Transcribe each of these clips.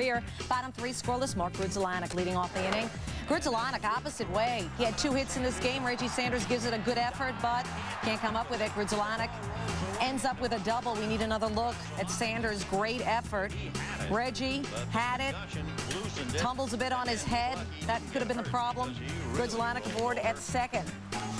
career. Bottom 3 scoreless. Mark Grudzielanek leading off the inning. Grudzielanek opposite way. He had 2 hits in this game. Reggie Sanders gives it a good effort, but can't come up with it. Grudzielanek ends up with a double. We need another look at Sanders' great effort. Reggie had it, tumbles a bit on his head. That could have been the problem. Grudzielanek aboard at second.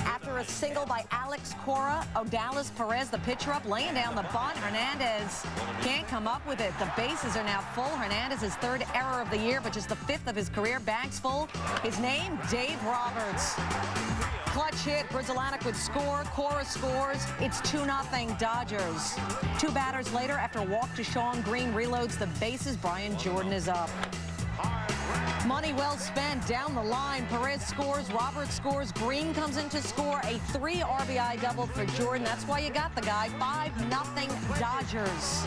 After a single by Alex Cora, Odalis Perez, the pitcher up, laying down the bunt. Hernandez can't come up with it. The bases are now full. Hernandez's 3rd error of the year, but just the 5th of his career. Bags full. His name, Dave Roberts. Clutch hit. Grudzielanek would score. Cora scores. It's 2-0 Dodgers. 2 batters later, after a walk to Sean Green reloads the bases, Brian Jordan is up. Money well spent down the line. Perez scores, Roberts scores, Green comes in to score. A 3 RBI double for Jordan. That's why you got the guy. 5-0 Dodgers.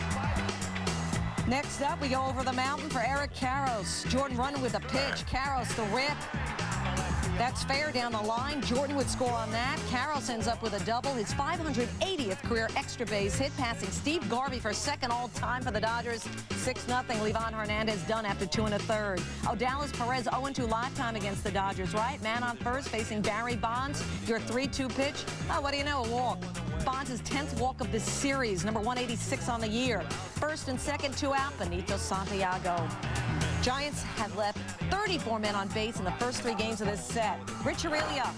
Next up, we go over the mountain for Eric Karros. Jordan running with a pitch. Karros the rip. That's fair down the line. Jordan would score on that. Karros ends up with a double. His 580th career extra base hit, passing Steve Garvey for 2nd all-time for the Dodgers. 6-0. Livan Hernandez done after 2 1/3. Odalis Perez 0-2 lifetime against the Dodgers, right? Man on first facing Barry Bonds. Your 3-2 pitch. Oh, what do you know? A walk. Bonds' 10th walk of this series, number 186 on the year. First and second, 2 out. Benito Santiago. Giants have left 34 men on base in the first 3 games of this set. Rich Aurelia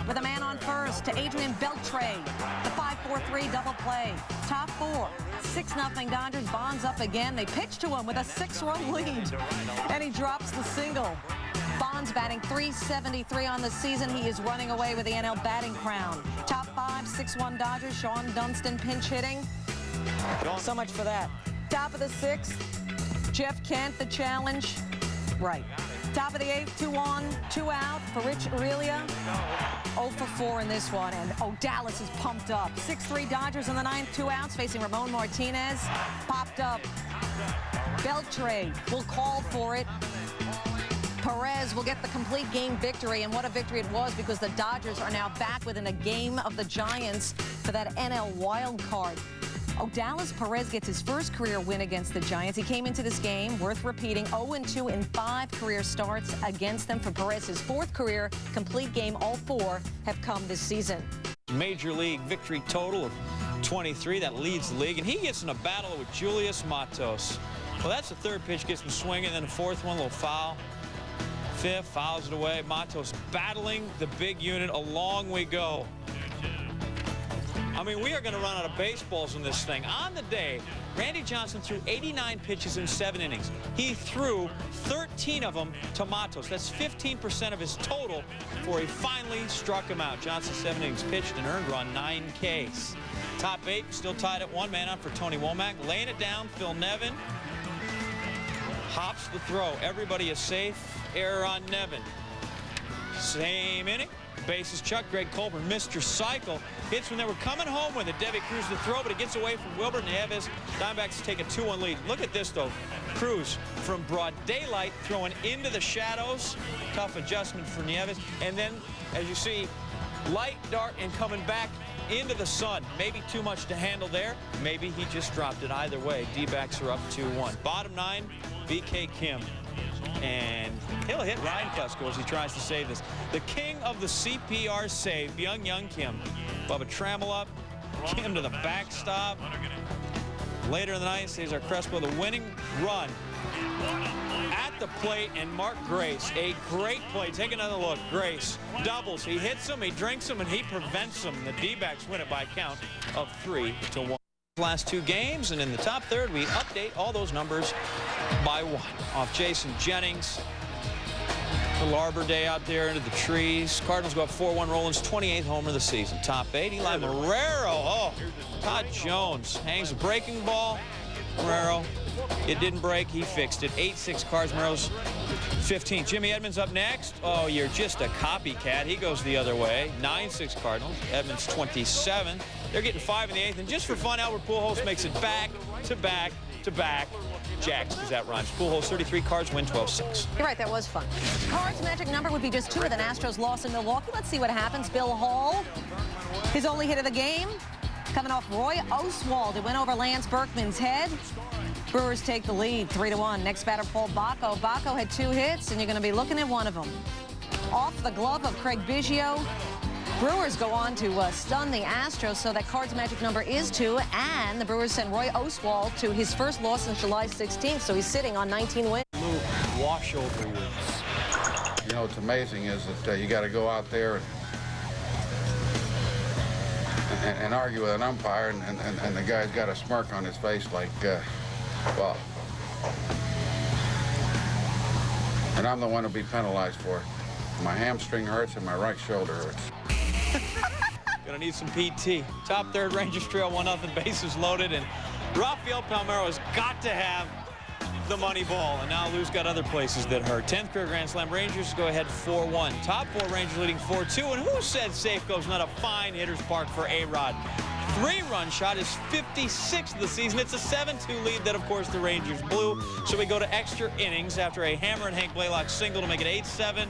with a man on first to Adrian Beltre. The 5-4-3 double play. Top 4. 6-0 Dodgers. Bonds up again. They pitch to him with a 6-run lead. And he drops the single. Bonds batting .373 on the season. He is running away with the NL batting crown. Top 5, 6-1 Dodgers. Sean Dunston pinch hitting. So much for that. Top of the 6th. Jeff Kent, the challenge. Right. Top of the 8th, 2-on, 2 out for Rich Aurelia. 0 for 4 in this one, and Odalis is pumped up. 6-3 Dodgers in the 9th, 2 outs, facing Ramon Martinez. Popped up. Beltre will call for it. Perez will get the complete game victory, and what a victory it was, because the Dodgers are now back within a game of the Giants for that NL wild card. Odalis Perez gets his first career win against the Giants. He came into this game, worth repeating, 0-2 in 5 career starts against them. For Perez, his 4th career complete game. All 4 have come this season. Major league victory total of 23. That leads the league. And he gets in a battle with Julius Matos. Well, that's the 3rd pitch, gets him swinging. Then the 4th one, a little foul. 5th, fouls it away. Matos battling the big unit. Along we go. I mean, we are going to run out of baseballs in this thing. On the day, Randy Johnson threw 89 pitches in 7 innings. He threw 13 of them to Matos. That's 15% of his total before he finally struck him out. Johnson 7 innings pitched and earned run 9 Ks. Top 8 still tied at 1 man out for Tony Womack. Laying it down, Phil Nevin. Hops the throw. Everybody is safe. Error on Nevin. Same inning. Bases Chuck. Greg Colburn, Mr. Cycle. Hits when they were coming home with it. Debbie Cruz the throw, but it gets away from Wilbur Nieves. Diamondbacks take a 2-1 lead. Look at this, though. Cruz from broad daylight throwing into the shadows. Tough adjustment for Nieves. And then, as you see, light dart and coming back into the sun. Maybe too much to handle there. Maybe he just dropped it. Either way, D-backs are up 2-1. Bottom 9, BK Kim. And he'll hit Ryan Plesko as he tries to save this. The king of the CPR save, young Kim. Bubba Trammell up, Kim to the backstop. Later in the night, Cesar Crespo, the winning run at the plate, and Mark Grace, a great play. Take another look. Grace doubles. He hits him, he drinks him, and he prevents him. The D-backs win it by a count of 3-1. Last 2 games, and in the top 3rd, we update all those numbers by 1. Off Jason Jennings. Little Arbor Day out there into the trees. Cardinals go up 4-1. Rollins' 28th homer of the season. Top 8. Eli Marrero. Oh, Todd Jones hangs a breaking ball. Marrero, it didn't break. He fixed it. 8-6 Cards. Marrero's 15. Jimmy Edmonds up next. Oh, you're just a copycat. He goes the other way. 9-6 Cardinals. Edmonds 27. They're getting 5 in the 8th. And just for fun, Albert Pujols makes it back to back to back. Jacks, because that rhymes. Pujols 33, Cards win 12-6. You're right, that was fun. Cards' magic number would be just 2 with an Astros loss in Milwaukee. Let's see what happens. Bill Hall, his only hit of the game, coming off Roy Oswald. It went over Lance Berkman's head. Brewers take the lead 3-1. Next batter, Paul Bacco. Bacco had 2 hits, and you're going to be looking at one of them. Off the glove of Craig Biggio. Brewers go on to stun the Astros, so that Cards' magic number is 2, and the Brewers send Roy Oswalt to his first loss since July 16th, so he's sitting on 19 wins. Wash over wins. You know, what's amazing is that you got to go out there and argue with an umpire, and the guy's got a smirk on his face like, well, and I'm the one who'll be penalized for it. My hamstring hurts and my right shoulder hurts. Gonna need some PT. Top third, Rangers trail 1-0, bases loaded, and Rafael Palmeiro has got to have the money ball, and now Lou's got other places that hurt. 10th career Grand Slam. Rangers go ahead 4-1. Top 4 Rangers leading 4-2, and who said Safeco's not a fine hitter's park for A-Rod? 3-run shot is 56th of the season. It's a 7-2 lead that, of course, the Rangers blew. So we go to extra innings after a Hammer and Hank Blaylock single to make it 8-7.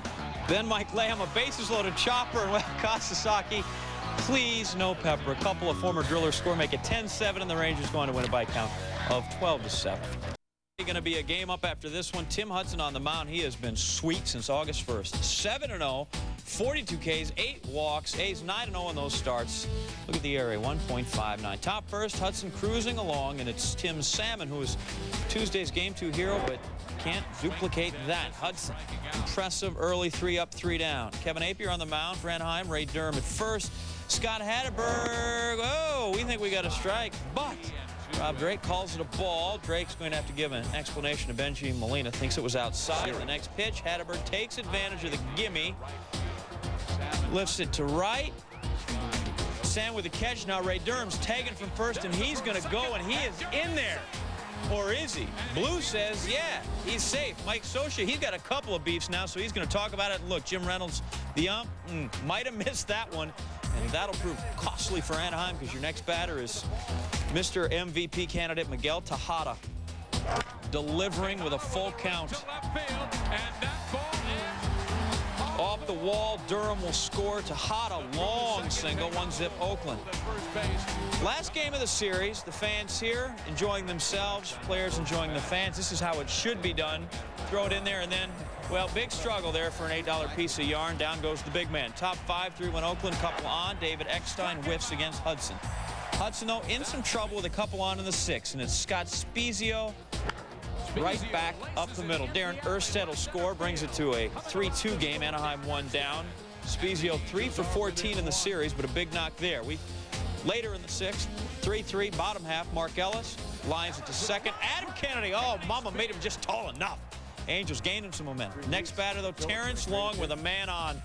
Then Mike Lamb, a bases-loaded chopper, and well, Kasasaki, please no pepper. A couple of former drillers score, make it 10-7, and the Rangers going to win it by a count of 12-7. Going to be a game up after this one. Tim Hudson on the mound. He has been sweet since August 1st. 7-0, 42 Ks, 8 walks. A's 9-0 in those starts. Look at the ERA, 1.59. Top first, Hudson cruising along, and it's Tim Salmon, who is Tuesday's Game 2 hero, but can't duplicate that. Hudson, impressive early 3 up, 3 down. Kevin Apier on the mound for Anaheim. Ray Durham at first. Scott Hatterberg, oh, we think we got a strike, but Rob Drake calls it a ball. Drake's going to have to give an explanation to Benji Molina. Thinks it was outside. The next pitch, Hatterberg takes advantage of the gimme. Lifts it to right. Sam with the catch. Now Ray Durham's tagging from first, and he's going to go, and he is in there. Or is he? Blue says, yeah, he's safe. Mike Scioscia, he's got a couple of beefs now, so he's going to talk about it. And look, Jim Reynolds, the ump, might have missed that one. And that'll prove costly for Anaheim, because your next batter is Mr. MVP candidate Miguel Tejada, delivering with a full count. Off the wall, Durham will score. Tejada, long single, 1-zip Oakland. Last game of the series, the fans here enjoying themselves, players enjoying the fans. This is how it should be done. Throw it in there, and then, well, big struggle there for an $8 piece of yarn. Down goes the big man. Top 5, 3-1 Oakland, couple on. David Eckstein whiffs against Hudson. Hudson, though, in some trouble with a couple on in the 6th, and it's Scott Spezio right back up the middle. Darren Erstedt will score, brings it to a 3-2 game. Anaheim 1 down. Spezio 3 for 14 in the series, but a big knock there. Later in the 6th, 3-3, bottom half, Mark Ellis lines it to second. Adam Kennedy, oh, mama made him just tall enough. Angels gaining some momentum. Next batter, though, Terrence Long with a man on.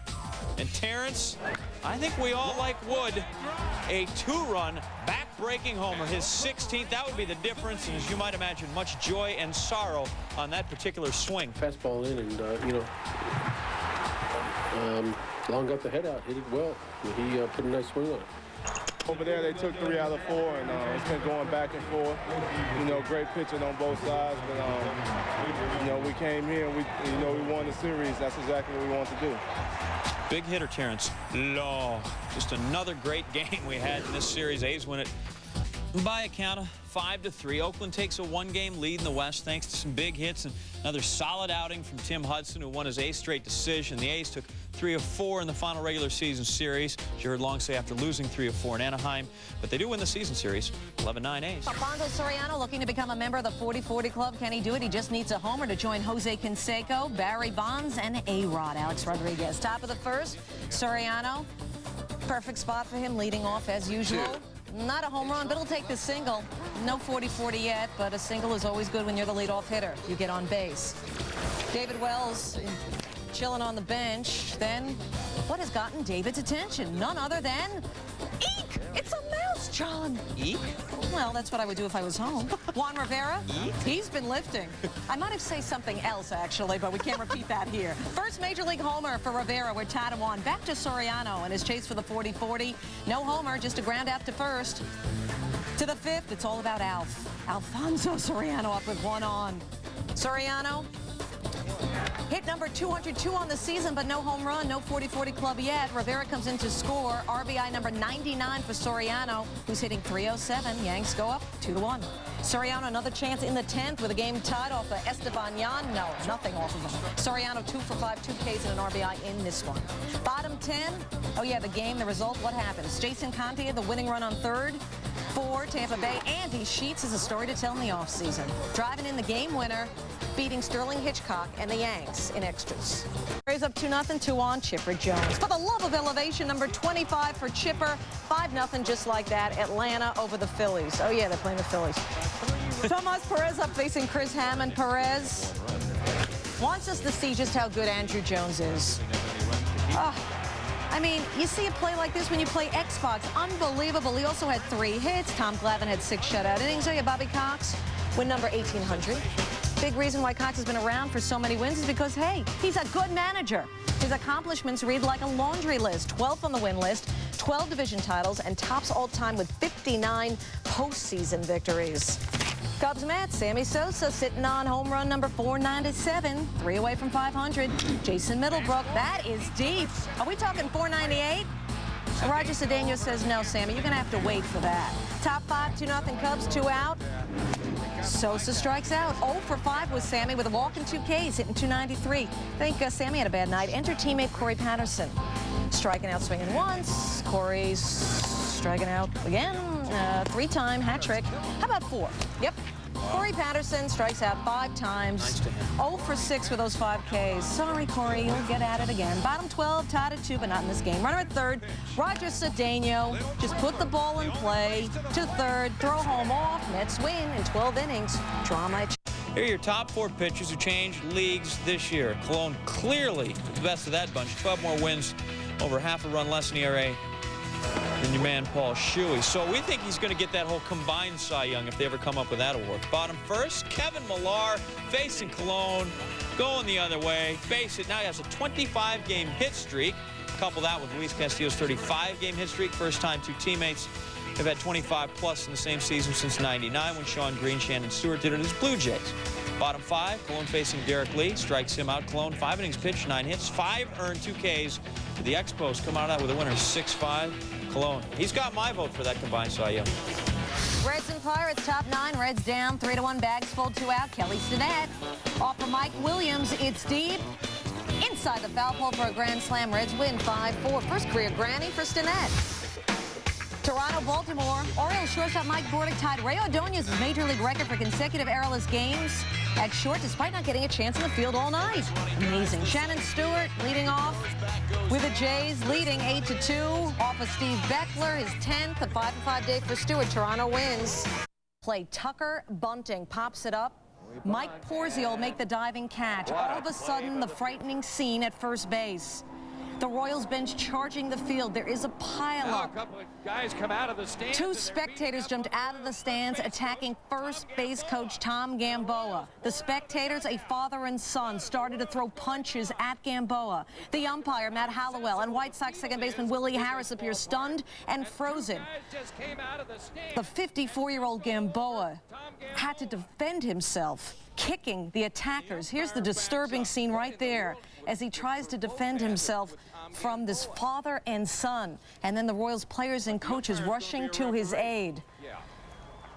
And Terrence, I think we all like Wood, a 2-run back-breaking homer, his 16th. That would be the difference, and as you might imagine, much joy and sorrow on that particular swing. Fastball in, and, you know, Long got the head out, hit it well. He put a nice swing on it. Over there, they took 3 out of 4, and it's been going back and forth. You know, great pitching on both sides, but, you know, we came here and we won the series. That's exactly what we wanted to do. Big hitter, Terrence Long. Just another great game we had in this series. A's win it by a count of 5-3. Oakland takes a 1-game lead in the West thanks to some big hits and another solid outing from Tim Hudson, who won his 8th straight decision. The A's took 3 of 4 in the final regular season series. As you heard Long say, after losing 3 of 4 in Anaheim. But they do win the season series, 11-9 A's. Alfonso Soriano looking to become a member of the 40-40 club. Can he do it? He just needs a homer to join Jose Canseco, Barry Bonds, and A-Rod, Alex Rodriguez. Top of the first, Soriano. Perfect spot for him, leading off as usual. Not a home run, but he'll take the single. No 40-40 yet, but a single is always good when you're the leadoff hitter. You get on base. David Wells chilling on the bench. Then, what has gotten David's attention? None other than, eek! It's a mouse, John. Eek? Well, that's what I would do if I was home. Juan Rivera, he's been lifting. I might have said something else, actually, but we can't repeat that here. First Major League homer for Rivera with Taijuan. Back to Soriano and his chase for the 40-40. No homer, just a ground out to first. To the 5th, it's all about Alfonso Soriano up with 1 on. Soriano, hit number 202 on the season, but no home run, no 40-40 club yet. Rivera comes in to score. RBI number 99 for Soriano, who's hitting 307. Yanks go up 2-1. Soriano, another chance in the 10th with a game tied off of Esteban Yan. No, nothing off of him. Soriano 2 for 5, 2 Ks and an RBI in this one. Bottom 10. Oh, yeah, the game, the result, what happens? Jason Conte, the winning run on third for Tampa Bay. Andy Sheets is a story to tell in the offseason. Driving in the game winner, beating Sterling Hitchcock and the Yanks in extras. Rays up 2-0, 2 on Chipper Jones. For the love of elevation, number 25 for Chipper. 5-0, just like that. Atlanta over the Phillies. Oh, yeah, they're playing the Phillies. Tomas Perez up facing Chris Hammond. Perez wants us to see just how good Andrew Jones is. I mean, you see a play like this when you play Xbox. Unbelievable. He also had 3 hits. Tom Glavine had 6 shutout innings. Oh, yeah, Bobby Cox, win number 1,800. Big reason why Cox has been around for so many wins is because, hey, he's a good manager. His accomplishments read like a laundry list. 12th on the win list, 12 division titles, and tops all time with 59 postseason victories. Cubs Mets, Sammy Sosa sitting on home run number 497, 3 away from 500. Jason Middlebrook, that is deep. Are we talking 498? Roger Cedeno says, no, Sammy, you're going to have to wait for that. Top 5, 2-0 Cubs, 2 out. Sosa strikes out. 0 for 5 with Sammy with a walk and 2 Ks, hitting 293. I think Sammy had a bad night. Enter teammate Corey Patterson. Striking out, swinging once. Corey's striking out again. 3-time hat trick. How about 4? Yep. Corey Patterson strikes out 5 times. 0 for 6 with those 5 Ks. Sorry, Corey, you'll get at it again. Bottom 12, tied at 2, but not in this game. Runner at third, Roger Cedeno. Just put the ball in play to third, throw home off. Mets win in 12 innings. Drama. Here are your top 4 pitchers who changed leagues this year. Cologne clearly the best of that bunch. 12 more wins, over half a run less in ERA than your man Paul Shuey. So we think he's going to get that whole combined Cy Young if they ever come up with that award. Bottom first, Kevin Millar facing Cologne, going the other way. Base it. Now he has a 25-game hit streak. Couple that with Luis Castillo's 35-game hit streak. First time 2 teammates have had 25+ in the same season since '99 when Sean Green, Shannon Stewart did it as Blue Jays. Bottom 5, Cologne facing Derek Lee. Strikes him out. Cologne, 5 innings pitched, 9 hits, 5 earned, 2 Ks. The Expos come out of that with a winner, 6-5. Cologne. He's got my vote for that combined Cy Young. Reds and Pirates, top 9. Reds down, 3-1. Bags fold 2 out. Kelly Stinnett. Off for Mike Williams. It's deep. Inside the foul pole for a grand slam. Reds win 5-4. First career granny for Stinnett. Toronto, Baltimore. Orioles shortstop Mike Bordick tied Ray Ordonez's major league record for consecutive errorless games at short, despite not getting a chance in the field all night. Amazing. Shannon Stewart leading off with the Jays, leading 8-2 off of Steve Beckler, his 10th, a 5-5 day for Stewart. Toronto wins. Play Tucker Bunting pops it up. Mike Porzio will make the diving catch. All of a sudden, the frightening scene at first base. The Royals bench charging the field. There is a pileup. A couple of guys come out of the stands. 2 spectators jumped out of the stands attacking first base coach Tom Gamboa. The spectators, a father and son, started to throw punches at Gamboa. The umpire, Matt Hallowell, and White Sox second baseman Willie Harris appear stunned and frozen. The 54-year-old Gamboa had to defend himself, kicking the attackers. Here's the disturbing scene right there as he tries to defend himself from this father and son. And then the Royals players and coaches rushing to his aid.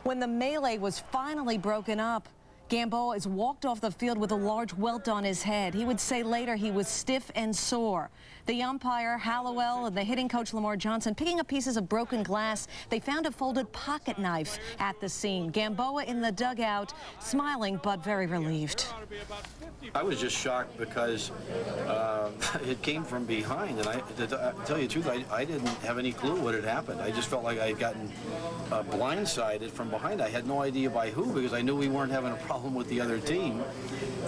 When the melee was finally broken up, Gamboa is walked off the field with a large welt on his head. He would say later he was stiff and sore. The umpire, Hallowell, and the hitting coach, Lamar Johnson, picking up pieces of broken glass. They found a folded pocket knife at the scene. Gamboa in the dugout, smiling but very relieved. I was just shocked because it came from behind, and to tell you the truth, I didn't have any clue what had happened. I just felt like I had gotten blindsided from behind. I had no idea by who, because I knew we weren't having a problem with the other team.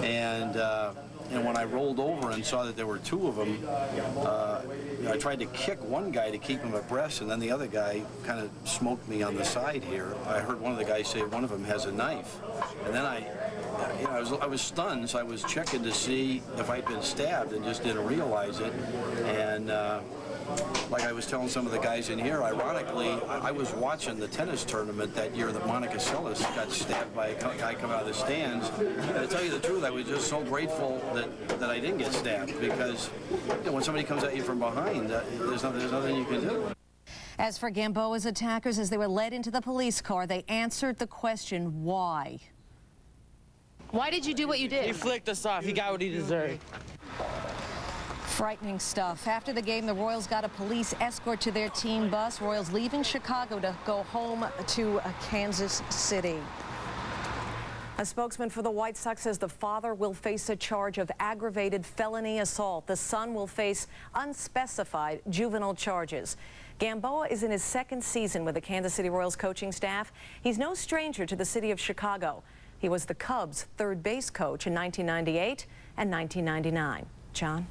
And when I rolled over and saw that there were 2 of them, I tried to kick one guy to keep him abreast, and then the other guy kind of smoked me on the side here. I heard one of the guys say one of them has a knife, and then I was stunned, so I was checking to see if I'd been stabbed and just didn't realize it. And like I was telling some of the guys in here, ironically, I was watching the tennis tournament that year that Monica Seles got stabbed by a guy coming out of the stands. And to tell you the truth, I was just so grateful that I didn't get stabbed, because when somebody comes at you from behind, there's nothing you can do. As for Gamboa's attackers, as they were led into the police car, they answered the question, why? Why did you do what you did? He flicked us off. He got what he deserved. Frightening stuff. After the game, the Royals got a police escort to their team bus. Royals leaving Chicago to go home to Kansas City. A spokesman for the White Sox says the father will face a charge of aggravated felony assault. The son will face unspecified juvenile charges. Gamboa is in his second season with the Kansas City Royals coaching staff. He's no stranger to the city of Chicago. He was the Cubs' third base coach in 1998 and 1999. John?